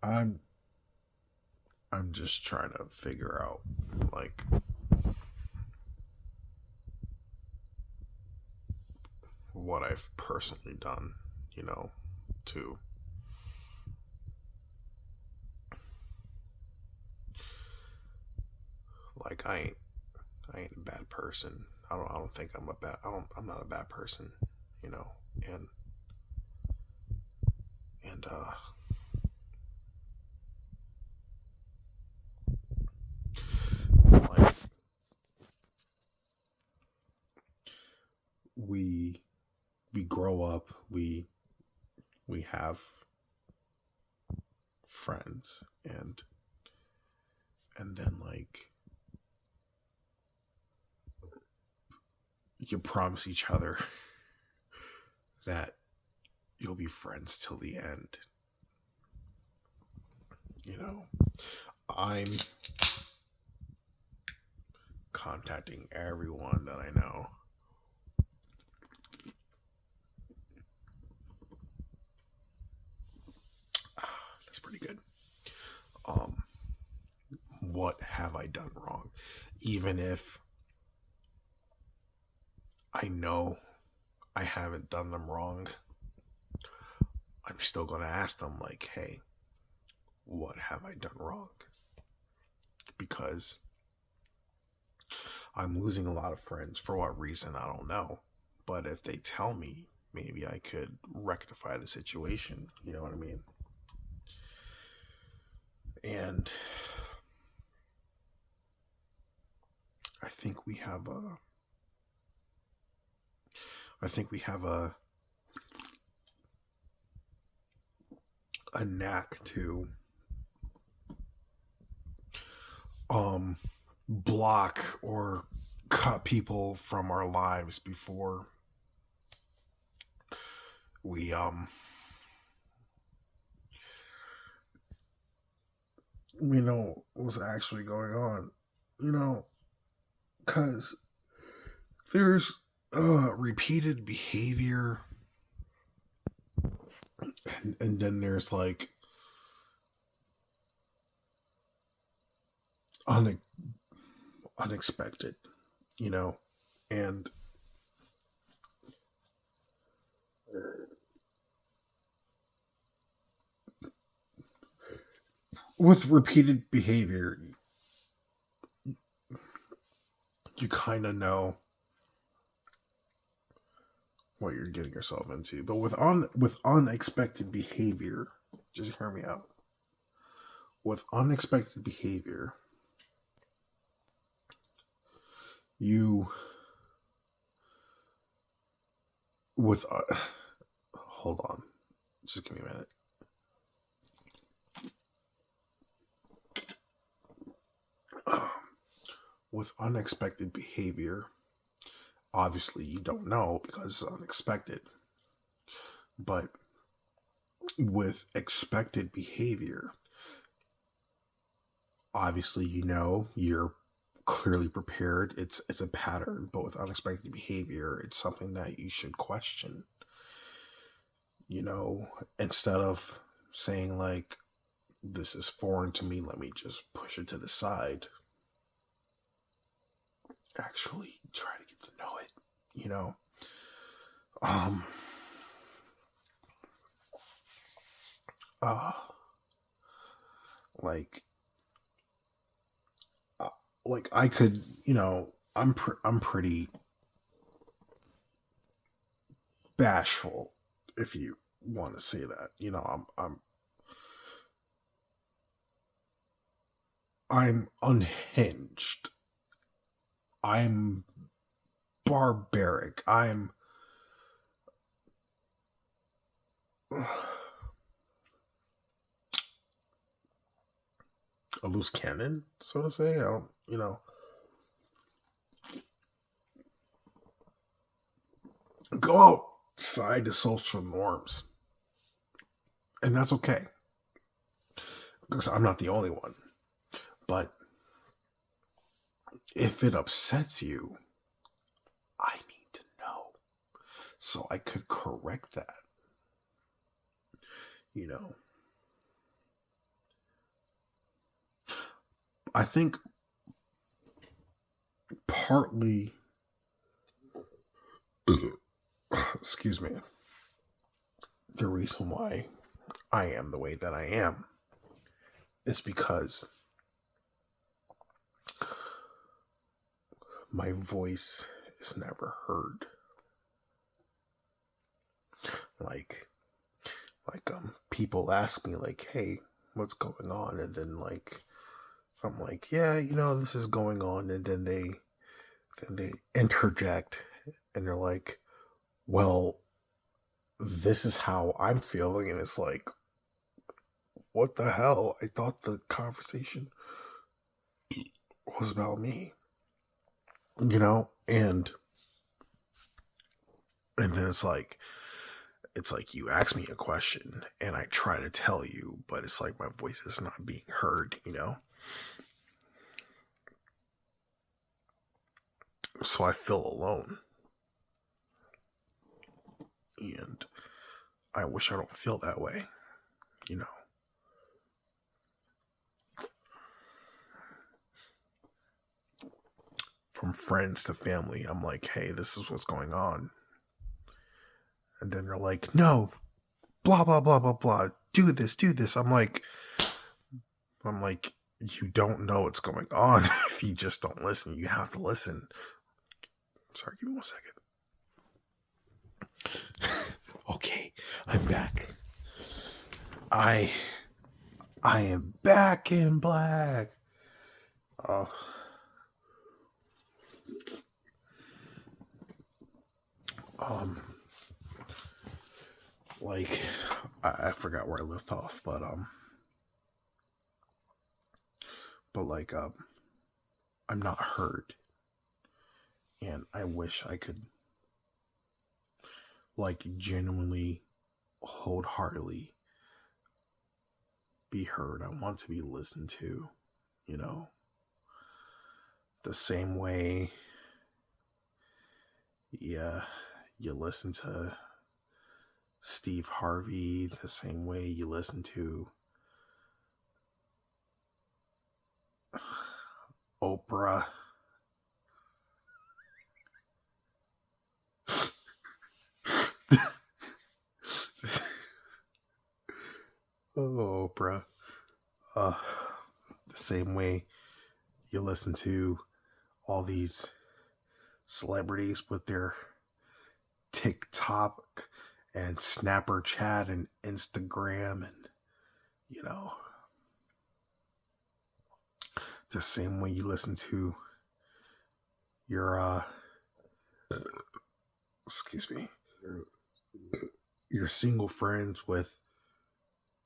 I'm I'm just trying to figure out like what I've personally done, you know, to like I ain't a bad person. I don't think I'm not a bad person, you know. And and like we we grow up, we have friends and then like you promise each other that you'll be friends till the end, you know. I'm contacting everyone that I know. That's pretty good. Um, what have I done wrong? Even if I know I haven't done them wrong, I'm still going to ask them, like, hey, what have I done wrong? Because I'm losing a lot of friends. For what reason? I don't know. But if they tell me, maybe I could rectify the situation. You know what I mean? And I think we have a. I think we have a knack to um block or cut people from our lives before we know what's actually going on, you know, because there's repeated behavior, and then there's like une- unexpected, you know, and with repeated behavior, you kind of know what you're getting yourself into. But with unexpected behavior, just hear me out. With unexpected behavior, you with hold on, just give me a minute. With unexpected behavior, obviously you don't know because it's unexpected. But with expected behavior, obviously you know you're clearly prepared. It's a pattern, but with unexpected behavior, it's something that you should question. You know, instead of saying like this is foreign to me, let me just push it to the side. Actually, try to get to know it. You know, um, uh, like, uh, like I could, you know, I'm pretty bashful, if you want to say that. You know, I'm unhinged. I'm barbaric. I'm a loose cannon, so to say. I don't, you know, go outside the social norms, and that's okay because I'm not the only one. But if it upsets you, I need to know so I could correct that. You know, I think partly, excuse me, the reason why I am the way that I am is because my voice is never heard. Like, people ask me, like, hey, what's going on? And then, like, I'm like, yeah, this is going on. And then they interject and they're like, well, this is how I'm feeling. And it's like, what the hell? I thought the conversation was about me, and then it's like you ask me a question and I try to tell you, but it's like my voice is not being heard. So I feel alone. And I wish I don't feel that way, you know. From friends to family, I'm like, hey, this is what's going on. And then they're like, no, blah, blah, blah, blah, blah. Do this. I'm like, you don't know what's going on if you just don't listen. You have to listen. Sorry, give me 1 second. Okay, I'm back. I am back in black. Like, I forgot where I left off, but like, I'm not heard, and I wish I could, like, genuinely, wholeheartedly be heard. I want to be listened to, the same way, yeah, you listen to Steve Harvey, the same way you listen to Oprah. Oh, Oprah. The same way you listen to all these celebrities with their TikTok and Snapper Chat and Instagram, and the same way you listen to your excuse me, your single friends with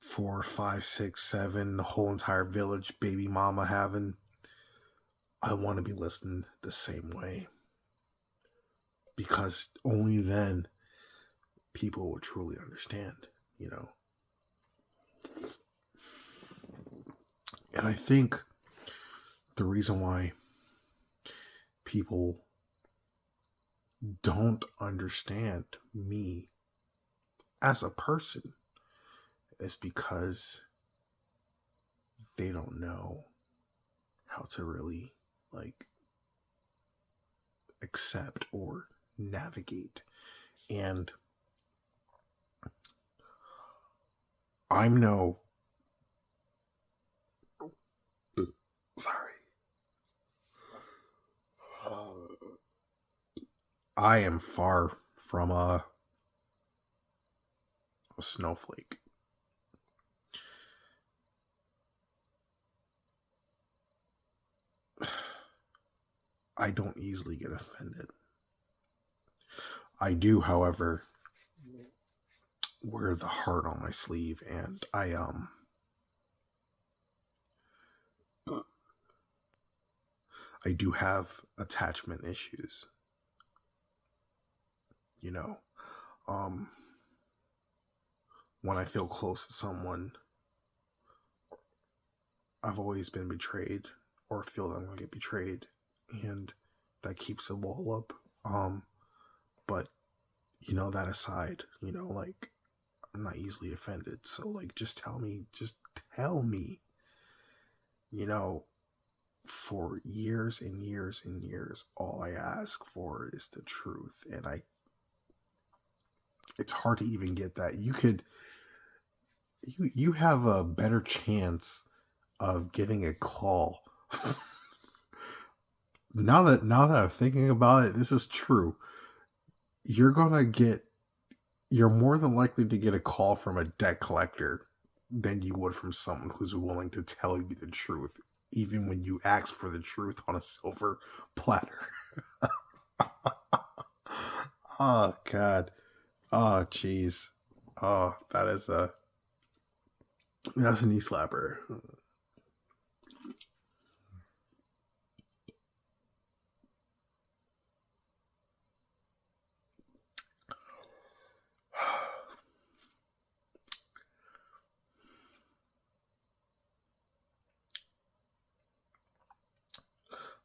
4, 5, 6, 7, the whole entire village baby mama having. I want to be listened the same way, because only then people will truly understand, And I think the reason why people don't understand me as a person is because they don't know how to really, like, accept or navigate. And I'm no, sorry, I am far from a snowflake. I don't easily get offended. I do, however, wear the heart on my sleeve, and I do have attachment issues. When I feel close to someone, I've always been betrayed, or feel that I'm going to get betrayed, and that keeps the wall up. But, that aside, like, I'm not easily offended. So, like, just tell me, for years and years and years, all I ask for is the truth. And it's hard to even get that. You have a better chance of getting a call. Now that I'm thinking about it, this is true. You're gonna get you're more than likely to get a call from a debt collector than you would from someone who's willing to tell you the truth, even when you ask for the truth on a silver platter. Oh God. Oh jeez. Oh, that's a knee slapper.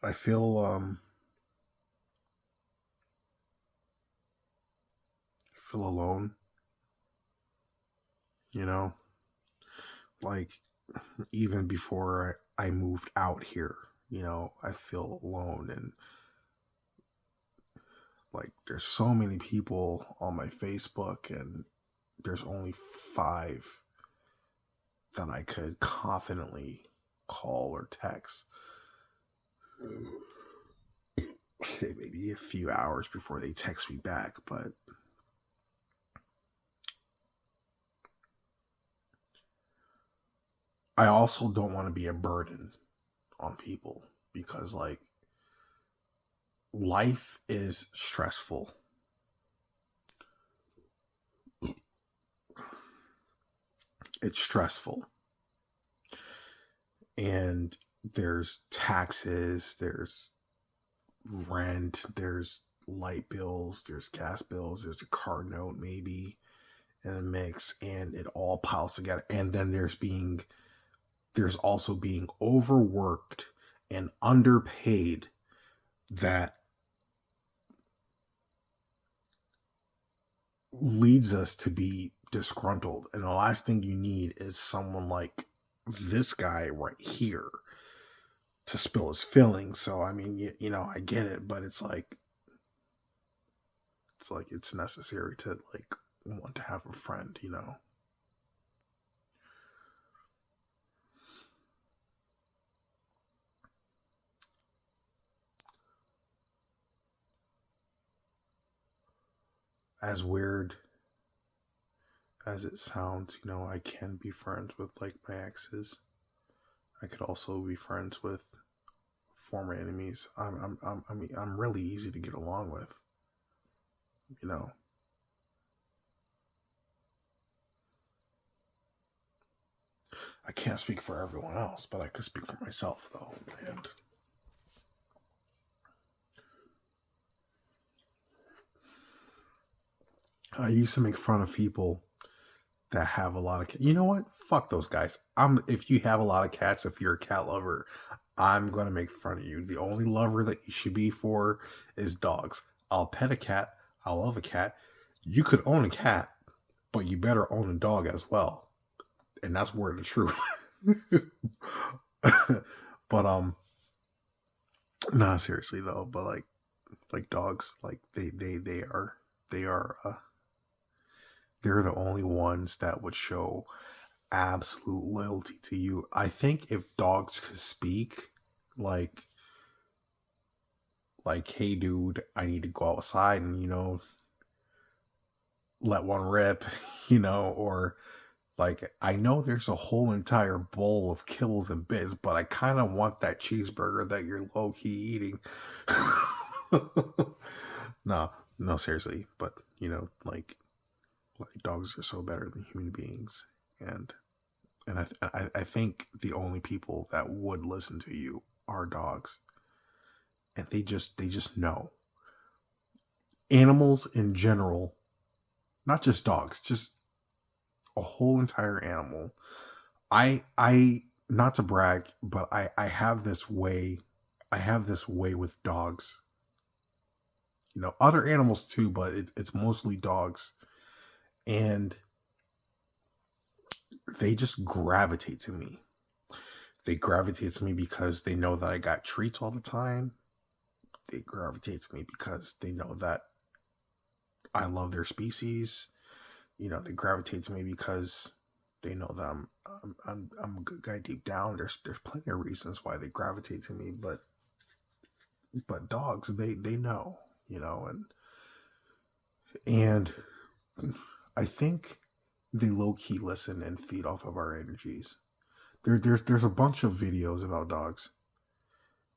I feel alone, you know? Like even before I moved out here, I feel alone, and like there's so many people on my Facebook, and there's only 5 that I could confidently call or text. Maybe a few hours before they text me back, but I also don't want to be a burden on people, because like life is stressful. It's stressful. And there's taxes, there's rent, there's light bills, there's gas bills, there's a car note maybe in a mix, and it all piles together. And then there's also being overworked and underpaid that leads us to be disgruntled. And the last thing you need is someone like this guy right here to spill his feelings. So I mean, I get it, but it's necessary to like want to have a friend. As weird as it sounds, I can be friends with like my exes. I could also be friends with former enemies. I'm really easy to get along with. You know, I can't speak for everyone else, but I could speak for myself though. And I used to make fun of people that have a lot of cats. You know what? Fuck those guys. If you have a lot of cats, if you're a cat lover, I'm gonna make fun of you. The only lover that you should be for is dogs. I'll pet a cat. I love a cat. You could own a cat, but you better own a dog as well. And that's word of truth. But nah, seriously though. But like dogs, like they are they're the only ones that would show absolute loyalty to you. I think if dogs could speak, like hey dude, I need to go outside and let one rip, or like I know there's a whole entire bowl of kills and bits, but I kind of want that cheeseburger that you're low key eating. No, no, seriously, but like dogs are so better than human beings, and I think the only people that would listen to you are dogs, and they just know. Animals in general, not just dogs, just a whole entire animal. I not to brag, but I have this way. I have this way with dogs. Other animals too, but it's mostly dogs, and they just gravitate to me. They gravitate to me because they know that I got treats all the time. They gravitate to me because they know that I love their species. They gravitate to me because they know that I'm a good guy deep down. There's plenty of reasons why they gravitate to me, but dogs, they know, and I think they low key listen and feed off of our energies. There's a bunch of videos about dogs,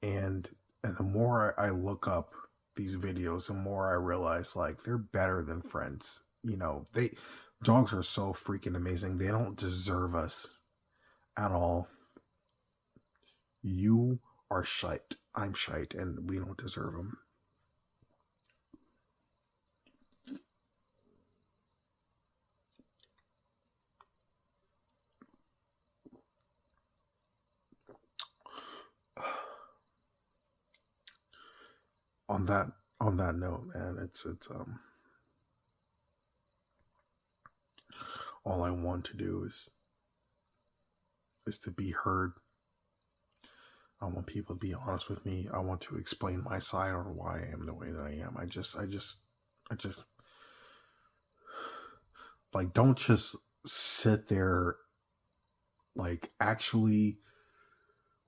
and the more I look up these videos, the more I realize like they're better than friends. They dogs are so freaking amazing. They don't deserve us at all. You are shite. I'm shite, and we don't deserve them. On that note, man, it's all I want to do is to be heard. I want people to be honest with me. I want to explain my side on why I am the way that I am. I just like, don't just sit there, like, actually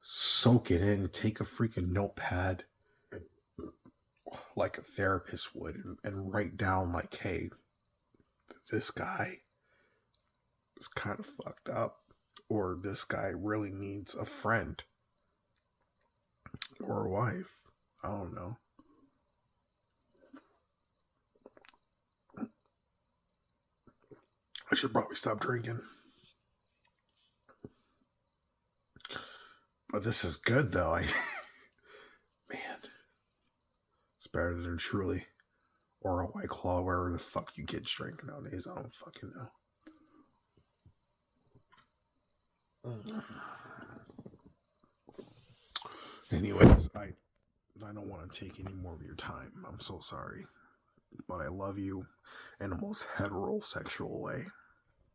soak it in, take a freaking notepad like a therapist would, and write down like, hey, this guy is kind of fucked up, or this guy really needs a friend or a wife. I don't know. I should probably stop drinking. But this is good though. Man, it's better than Truly or a White Claw, wherever the fuck you kids drink nowadays. I don't fucking know. Anyways, I don't want to take any more of your time. I'm so sorry, but I love you in the most heterosexual way.